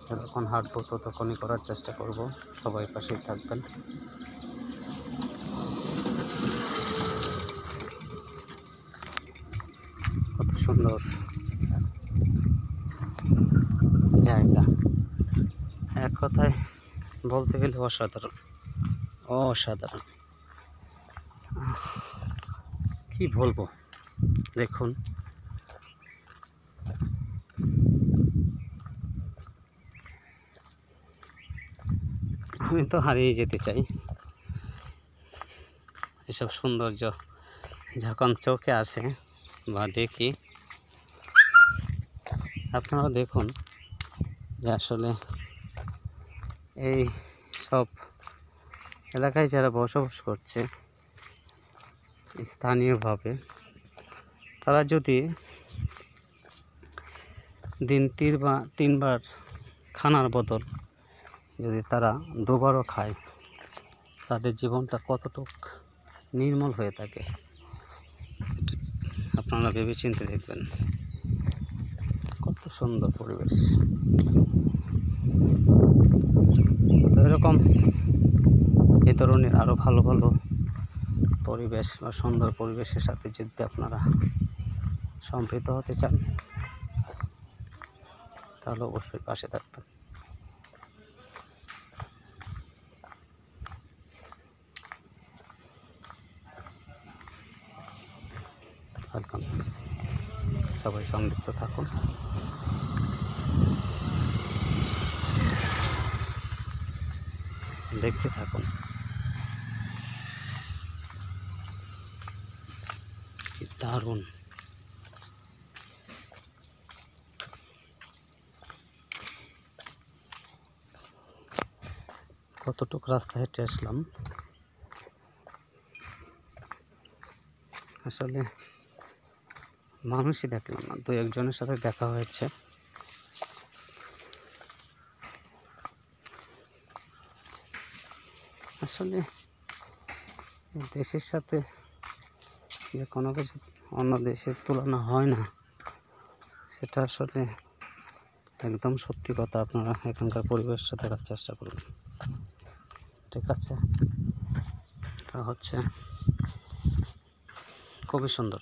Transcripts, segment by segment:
যতক্ষণ হাঁটবো ততক্ষণই করার চেষ্টা করব। সবাই পাশেই থাকবেন। কত সুন্দর জায়গা, এক কথায় বলতে গেলে অসাধারণ অসাধারণ। কি বলবো, দেখুন আমি তো হারিয়ে যেতে চাই। এসব সৌন্দর্য যখন চোখে আসে বা দেখি, আপনারা দেখুন যে আসলে এই সব এলাকায় যারা বসবাস করছে স্থানীয়ভাবে, তারা যদি দিন তিনবার খানার বদল যদি তারা দুবারও খায়, তাদের জীবনটা কতটুক নির্মল হয়ে থাকে আপনারা ভেবে চিন্তে দেখবেন। কত সুন্দর পরিবেশ। তো এরকম এ ধরনের আরও ভালো ভালো পরিবেশ বা সুন্দর পরিবেশের সাথে যদি আপনারা সম্পৃক্ত হতে চান, তাহলে অবশ্যই পাশে থাকবেন। ওয়েলকাম প্লিজ, সবাই সংযুক্ত থাকুন। দেখতে থাকুন। কি দারুণ। কতটুক রাস্তা হেঁটে আসলাম, আসলে মানুষই দেখলাম না, দু একজনের সাথে দেখা হয়েছে। আসলে দেশের সাথে যে কোনো কিছু অন্য দেশের তুলনা হয় না, সেটা আসলে একদম সত্যি কথা। আপনারা এখানকার পরিবেশটা দেখার চেষ্টা করুন, ঠিক আছে? তা হচ্ছে খুবই সুন্দর।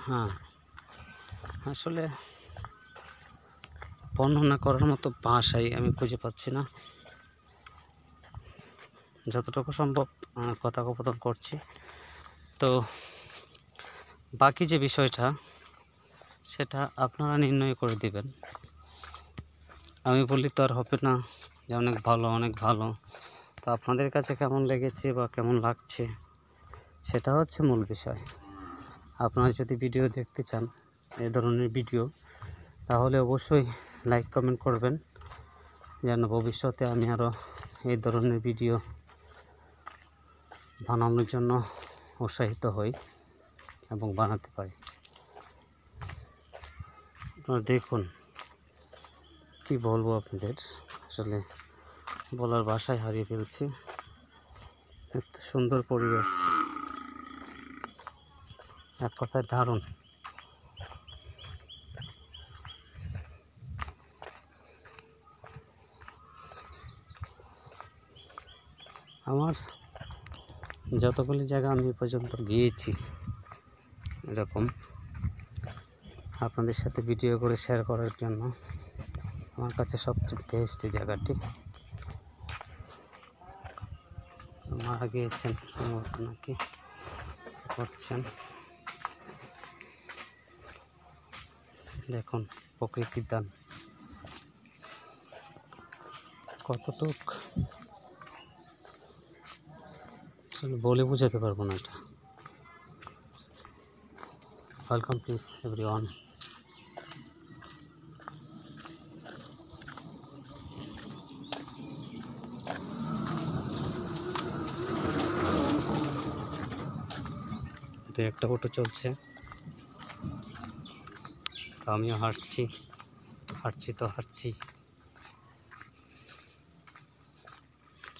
হ্যাঁ, আসলে বর্ণনা করার মতো ভাষাই আমি খুঁজে পাচ্ছি না। যতটুকু সম্ভব কথোপকথন করছি। তো বাকি যে বিষয়টা, সেটা আপনারা নির্ণয় করে দিবেন। আমি বললি তো আর হবে না যে অনেক ভালো অনেক ভালো। তো আপনাদের কাছে কেমন লেগেছে বা কেমন লাগছে, সেটা হচ্ছে মূল বিষয়। আপনারা যদি ভিডিও দেখতে চান, এই ধরনের ভিডিও, তাহলে অবশ্যই লাইক কমেন্ট করবেন, যেন ভবিষ্যতে আমি আরও এই ধরনের ভিডিও বানানোর জন্য উৎসাহিত হই এবং বানাতে পারি। আপনারা দেখুন, কি বলবো আপনাদের, আসলে বলার ভাষায় হারিয়ে ফেলছি। এত সুন্দর পরিবেশ, এক কথায় দারুণ। আমার যতগুলি জায়গা আমি এ পর্যন্ত গিয়েছি, এরকম আপনাদের সাথে ভিডিও করে শেয়ার করার জন্য আমার কাছে সবচেয়ে বেস্ট জায়গাটি। মারা গিয়েছেন সম্ভবত, নাকি করছেন। দেখুন প্রকৃতির দান কতটুক, আসলে বলে বোঝাতে পারবো না এটা। Welcome please everyone. তো একটা অটো চলছে, আমিও হাঁটছি তো হাঁটছি।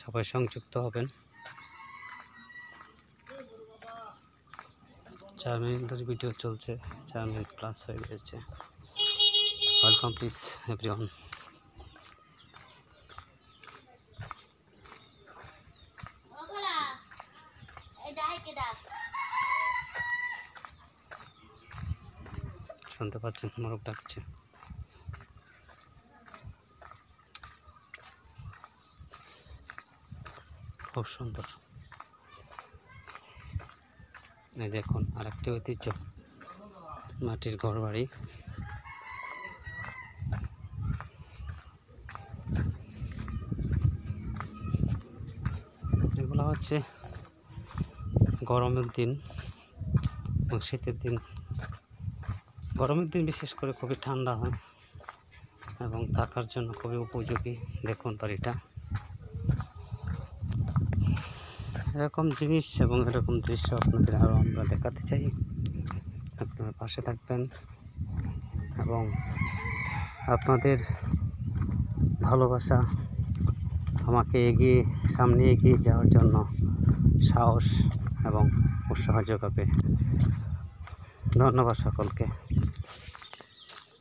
সবাই সংযুক্ত হবেন। 4 মিনিট ধরে ভিডিও চলছে, 4 মিনিট প্লাস হয়ে গেছে। ওয়েলকাম। welcome please everyone. শুনতে পাচ্ছেন মোরগ ডাকছে। খুব সুন্দর। এই দেখুন আরেকটি ঐতিহ্য, মাটির ঘর বাড়ি। এগুলো হচ্ছে গরমের দিন এবং শীতের দিন। গরমের দিন বিশেষ করে খুবই ঠান্ডা হয় এবং থাকার জন্য খুবই উপযোগী। দেখুন বাড়িটা, এরকম জিনিস এবং এরকম দৃশ্য আপনাদের আরও আমরা দেখাতে চাই। আপনারা পাশে থাকবেন এবং আপনাদের ভালোবাসা আমাকে সামনে এগিয়ে যাওয়ার জন্য সাহস এবং উৎসাহ যোগাবে। ধন্যবাদ সকলকে।